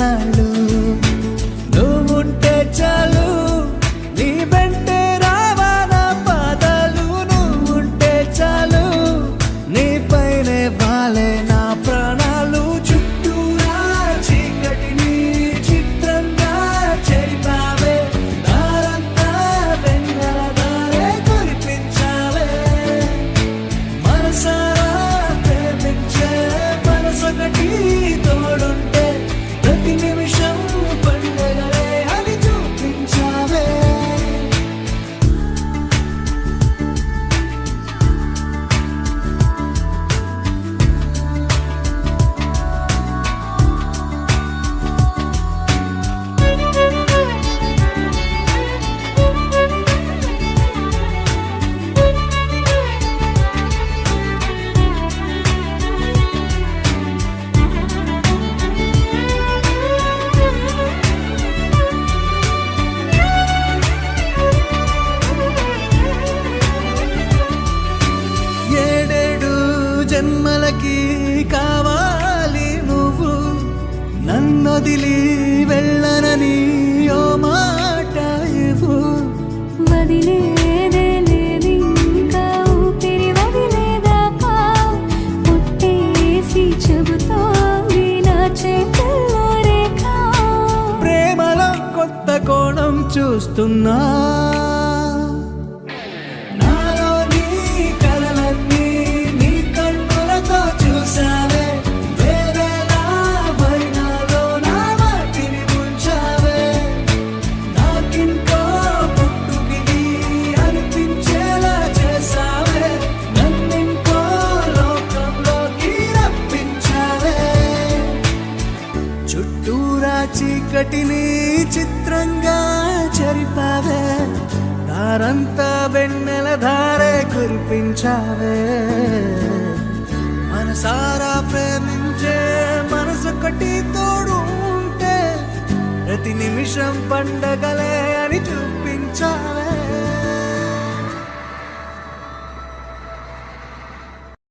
ఇన్నాళ్ళు నువ్వుంటే చాలు నీ వెంటే రావాలా పాదాలు నువ్వుంటే చాలు నీ పైనే వాలే నా ప్రాణాలు చుట్టూరా చీకటిని చిత్రంగా చెరిపావే దారంతా వెన్నెల దారే కురిపించావే మనసారా ప్రేమించే మనసొకటి తోడుంటే ప్రతి నిమిషం పండగలే అని చూపించావే ఏడేడు జన్మలకి కావాలి నువ్వు నన్నొదిలి వెళ్ళనని ఓ మాట ఇవ్వు వదిలేదే లేదింకా ఊపిరి వదిలేదాకా పుట్టేసి చెబుతోంది నా చేతుల్లో రేఖ ప్రేమలో కొత్త కోణం చూస్తున్నా నాలో నీ కలలన్నీ నీ కన్నులతో చూసావే వేరేలా మరి నాలో నా వాటిని ఉంచావే నాకింకో పుట్టుకిది అనిపించేలా చేసావే నన్నింకో లోకంలోకి రప్పించావే చుట్టూరా చీకటిని చిత్రంగా చెరిపావే దారంతా వెన్నెల ధారే కురిపించావే మనసారా ప్రేమించే మనసొకటి తోడు ఉంటే ప్రతి నిమిషం పండగలే అని చూపించావే